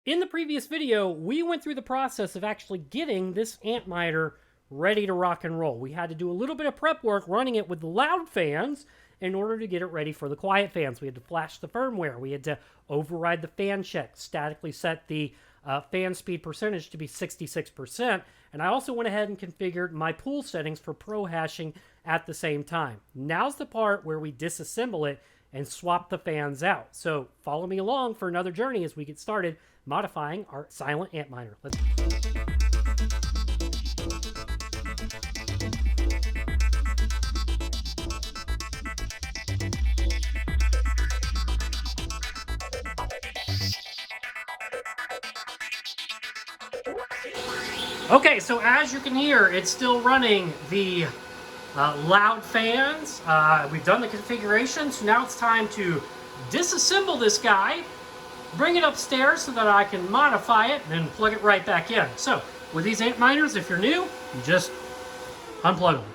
In the previous video, we went through the process of actually getting this AntMiner ready to rock and roll. We had to do a little bit of prep work running it with the loud fans in order to get it ready for the quiet fans. We had to flash the firmware. We had to override the fan check, statically set the fan speed percentage to be 66%. And I also went ahead and configured my pool settings for pro hashing at the same time. Now's the part where we disassemble it and swap the fans out. So follow me along for another journey as we get started modifying our silent AntMiner. Let's Okay, so as you can hear, it's still running the loud fans. We've done the configuration, so now it's time to disassemble this guy, bring it upstairs so that I can modify it, and then plug it right back in. So, with these AntMiners, if you're new, you just unplug them.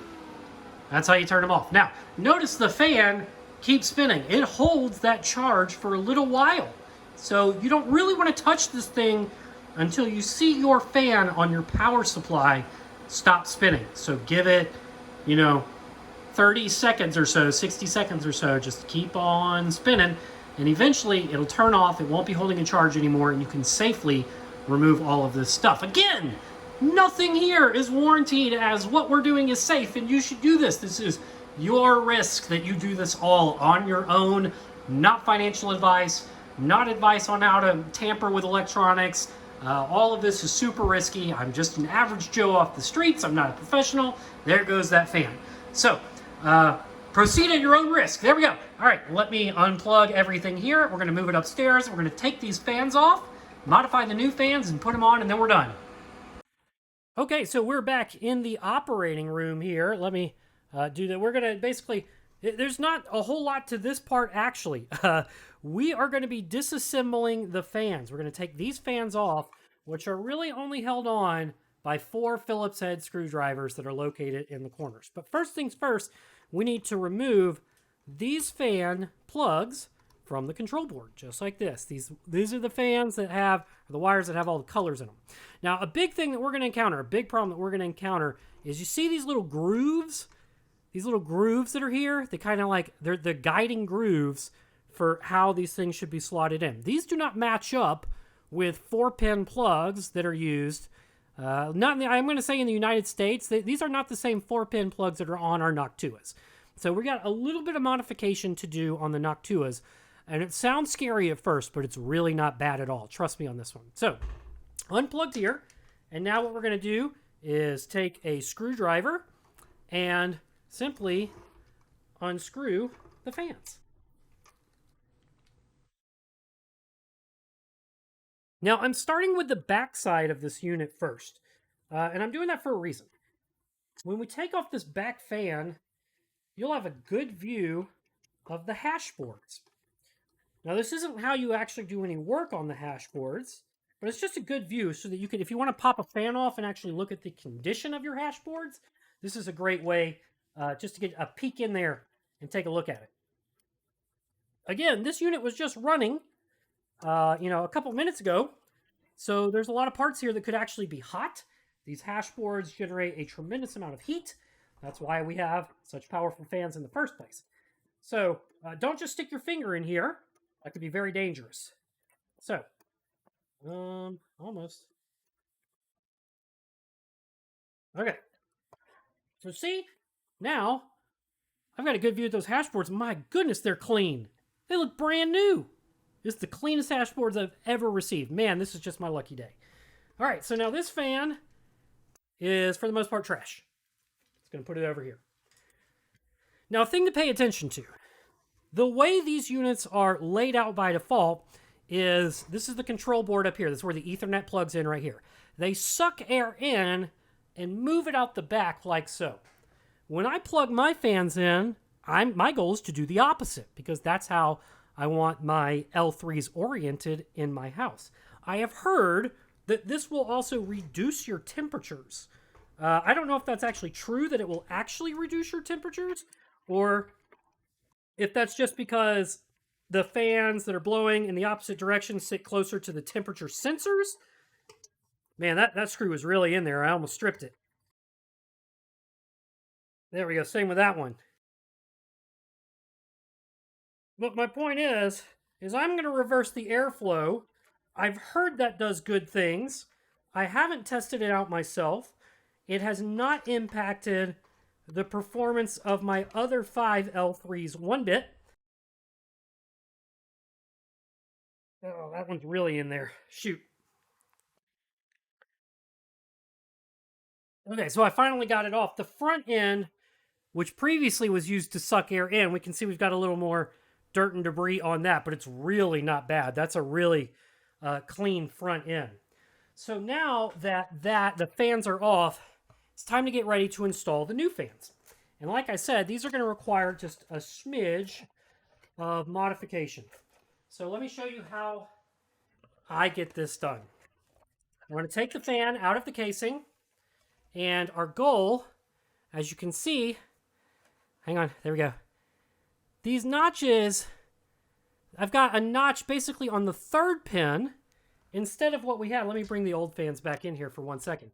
That's how you turn them off. Now, notice the fan keeps spinning. It holds that charge for a little while. So, you don't really want to touch this thing until you see your fan on your power supply stop spinning. So give it, 30 seconds or so, 60 seconds or so, just keep on spinning, and eventually it'll turn off, it won't be holding a charge anymore, and you can safely remove all of this stuff. Again, nothing here is warranted as what we're doing is safe, and you should do this. This is your risk that you do this all on your own, not financial advice, not advice on how to tamper with electronics. All of this is super risky. I'm just an average Joe off the streets. I'm not a professional. There goes that fan. So, proceed at your own risk. There we go. All right, let me unplug everything here. We're going to move it upstairs. We're going to take these fans off, modify the new fans, and put them on, and then we're done. Okay, so we're back in the operating room here. Let me do that. We're going to basically... There's not a whole lot to this part, actually. We are going to be disassembling the fans. We're going to take these fans off, which are really only held on by 4 Phillips head screwdrivers that are located in the corners. But first things first, we need to remove these fan plugs from the control board, just like this. These are the fans that have, or the wires that have all the colors in them. Now, a big thing that we're going to encounter, a big problem that we're going to encounter is you see these little grooves? These little grooves that are here, they kind of like, they're the guiding grooves for how these things should be slotted in. These do not match up with 4-pin plugs that are used. I'm going to say in the United States, these are not the same 4-pin plugs that are on our Noctuas. So we got a little bit of modification to do on the Noctuas. And it sounds scary at first, but it's really not bad at all. Trust me on this one. So, unplugged here. And now what we're going to do is take a screwdriver and simply unscrew the fans. Now, I'm starting with the back side of this unit first, and I'm doing that for a reason. When we take off this back fan, you'll have a good view of the hash boards. Now, this isn't how you actually do any work on the hash boards, but it's just a good view so that you can, if you want to pop a fan off and actually look at the condition of your hash boards, this is a great way just to get a peek in there and take a look at it. Again, this unit was just running, a couple minutes ago, so there's a lot of parts here that could actually be hot. These hash boards generate a tremendous amount of heat. That's why we have such powerful fans in the first place. So don't just stick your finger in here. That could be very dangerous. So, almost. Okay. So see, now, I've got a good view of those hash boards. My goodness, they're clean. They look brand new. This is the cleanest hash boards I've ever received. Man, this is just my lucky day. All right, so now this fan is, for the most part, trash. Just going to put it over here. Now, a thing to pay attention to. The way these units are laid out by default is, this is the control board up here. This is where the Ethernet plugs in right here. They suck air in and move it out the back like so. When I plug my fans in, my goal is to do the opposite because that's how I want my L3s oriented in my house. I have heard that this will also reduce your temperatures. I don't know if that's actually true, that it will actually reduce your temperatures, or if that's just because the fans that are blowing in the opposite direction sit closer to the temperature sensors. Man, that screw was really in there. I almost stripped it. There we go. Same with that one. But my point is I'm going to reverse the airflow. I've heard that does good things. I haven't tested it out myself. It has not impacted the performance of my other 5 L3s one bit. Oh, that one's really in there. Shoot. Okay, so I finally got it off. The front end, which previously was used to suck air in, we can see we've got a little more dirt and debris on that, but it's really not bad. That's a really clean front end. So now that the fans are off, it's time to get ready to install the new fans. And like I said, these are going to require just a smidge of modification. So let me show you how I get this done. I'm going to take the fan out of the casing, and our goal, as you can see, hang on, there we go. These notches, I've got a notch basically on the 3rd pin instead of what we had. Let me bring the old fans back in here for 1 second.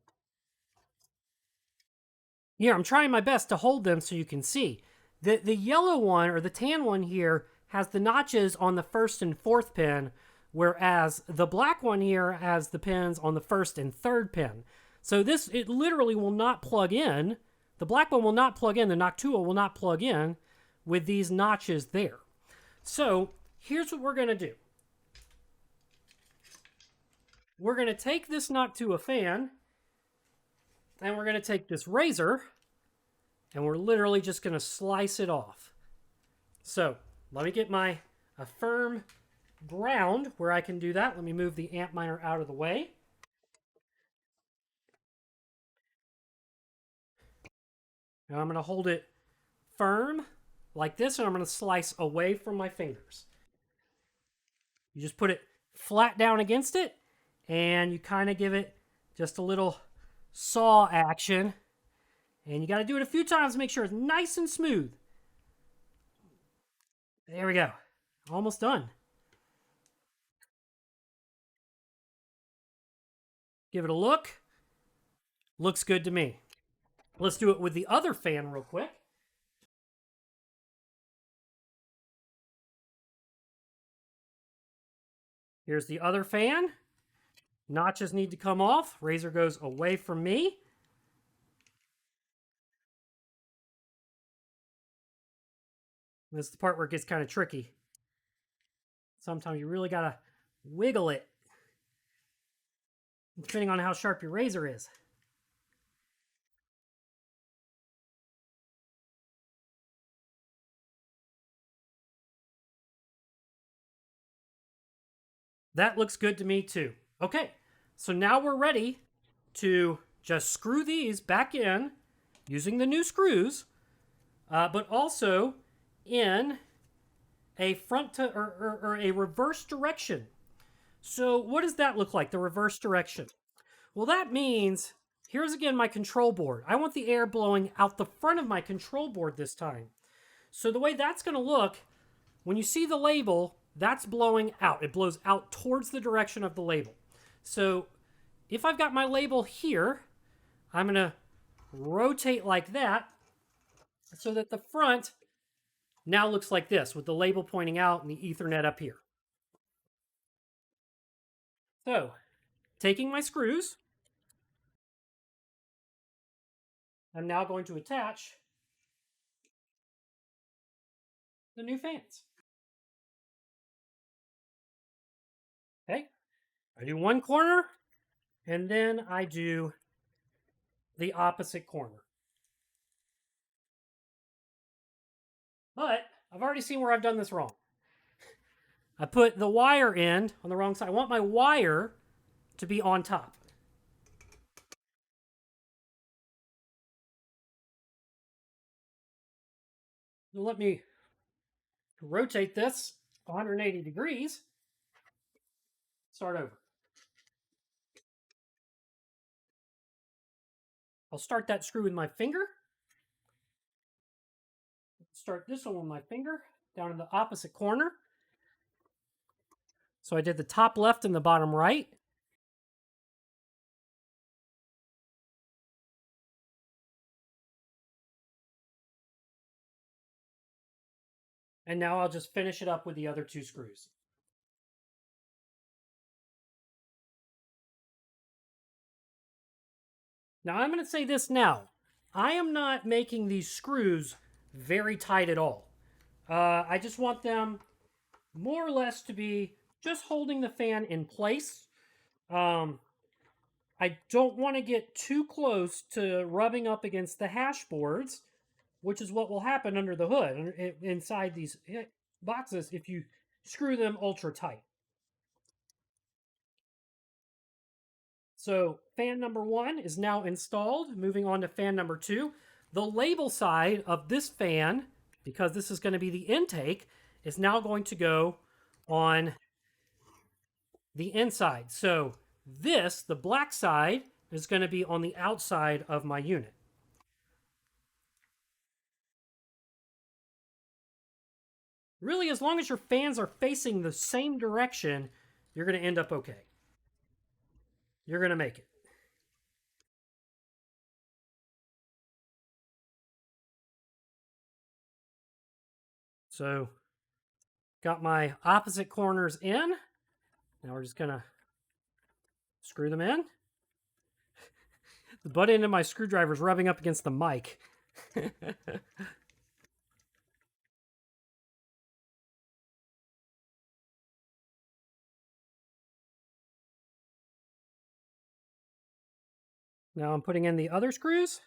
Here, I'm trying my best to hold them so you can see. The yellow one, or the tan one here, has the notches on the 1st and 4th pin, whereas the black one here has the pins on the 1st and 3rd pin. So this, it literally will not plug in. The black one will not plug in. The Noctua will not plug in with these notches there. So here's what we're going to do. We're going to take this Noctua fan, and we're going to take this razor, and we're literally just going to slice it off. So let me get a firm ground where I can do that. Let me move the AntMiner out of the way. Now I'm going to hold it firm like this, and I'm going to slice away from my fingers. You just put it flat down against it, and you kind of give it just a little saw action. And you got to do it a few times to make sure it's nice and smooth. There we go. Almost done. Give it a look. Looks good to me. Let's do it with the other fan real quick. Here's the other fan. Notches need to come off. Razor goes away from me. This is the part where it gets kind of tricky. Sometimes you really got to wiggle it, depending on how sharp your razor is. That looks good to me too. Okay, so now we're ready to just screw these back in using the new screws, but also in a front to or a reverse direction. So what does that look like, the reverse direction? Well, that means, here's again my control board. I want the air blowing out the front of my control board this time. So the way that's going to look, when you see the label, that's blowing out. It blows out towards the direction of the label. So if I've got my label here, I'm going to rotate like that so that the front now looks like this with the label pointing out and the Ethernet up here. So taking my screws, I'm now going to attach the new fans. Okay, I do one corner, and then I do the opposite corner. But I've already seen where I've done this wrong. I put the wire end on the wrong side. I want my wire to be on top. Let me rotate this 180 degrees. Start over. I'll start that screw with my finger. Start this one with my finger down in the opposite corner. So I did the top left and the bottom right. And now I'll just finish it up with the other 2 screws. Now I'm going to say this now. I am not making these screws very tight at all. I just want them more or less to be just holding the fan in place. I don't want to get too close to rubbing up against the hash boards, which is what will happen under the hood, inside these boxes, if you screw them ultra tight. So fan number 1 is now installed. Moving on to fan number 2. The label side of this fan, because this is going to be the intake, is now going to go on the inside. So this, the black side, is going to be on the outside of my unit. Really, as long as your fans are facing the same direction, you're going to end up okay. You're going to make it. So, got my opposite corners in. Now we're just going to screw them in. The butt end of my screwdriver is rubbing up against the mic. Now I'm putting in the other screws.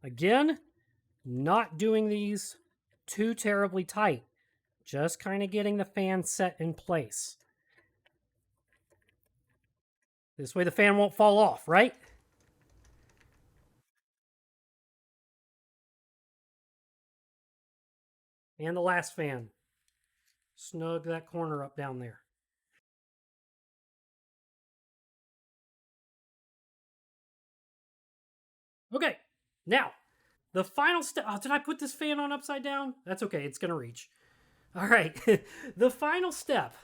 Again, not doing these too terribly tight. Just kind of getting the fan set in place. This way the fan won't fall off, right? And the last fan. Snug that corner up down there. Okay, now, the final step. Oh, did I put this fan on upside down? That's okay, it's going to reach. All right, the final step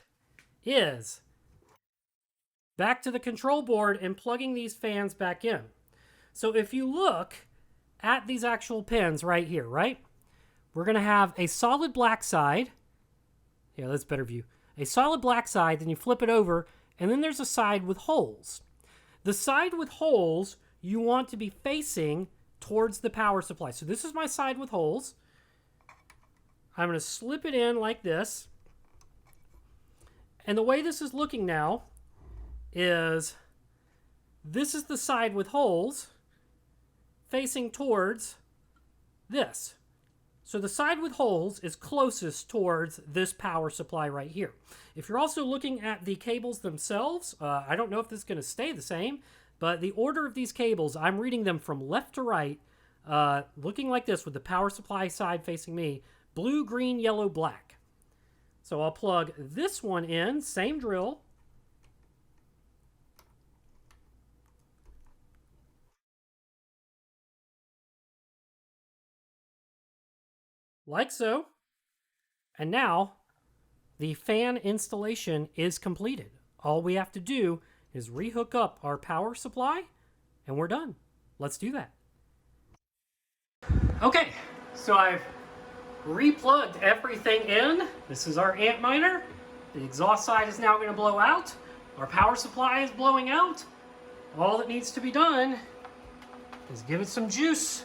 is back to the control board and plugging these fans back in. So if you look at these actual pins right here, right? We're going to have a solid black side. Yeah, that's a better view. A solid black side, then you flip it over, and then there's a side with holes. The side with holes you want to be facing towards the power supply. So this is my side with holes. I'm going to slip it in like this. And the way this is looking now is this is the side with holes facing towards this. So the side with holes is closest towards this power supply right here. If you're also looking at the cables themselves, I don't know if this is going to stay the same, but the order of these cables, I'm reading them from left to right, looking like this with the power supply side facing me, blue, green, yellow, black. So I'll plug this one in, same drill. Like so. And now the fan installation is completed. All we have to do is rehook up our power supply and we're done. Let's do that. Okay, so I've replugged everything in. This is our AntMiner. The exhaust side is now going to blow out. Our power supply is blowing out. All that needs to be done is give it some juice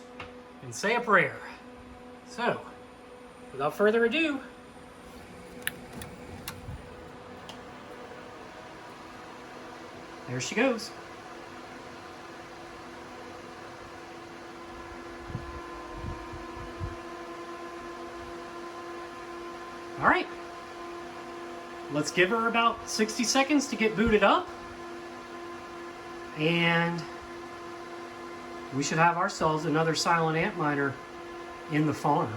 and say a prayer. So, without further ado, there she goes. All right, let's give her about 60 seconds to get booted up, and we should have ourselves another silent AntMiner in the farm.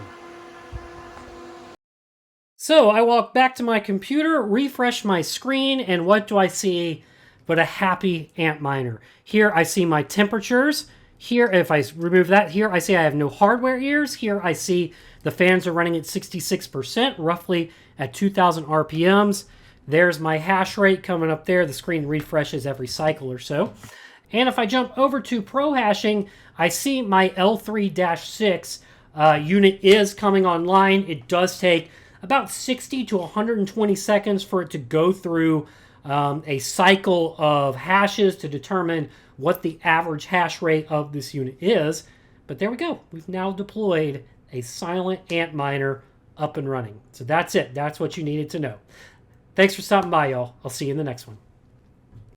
So I walk back to my computer, refresh my screen, and what do I see but a happy AntMiner? Here I see my temperatures. Here, if I remove that, here I see I have no hardware errors. Here I see the fans are running at 66%, roughly at 2,000 RPMs. There's my hash rate coming up there. The screen refreshes every cycle or so. And if I jump over to Pro Hashing, I see my L3-6 unit is coming online. It does take about 60 to 120 seconds for it to go through a cycle of hashes to determine what the average hash rate of this unit is. But there we go. We've now deployed a silent AntMiner up and running. So that's it. That's what you needed to know. Thanks for stopping by, y'all. I'll see you in the next one.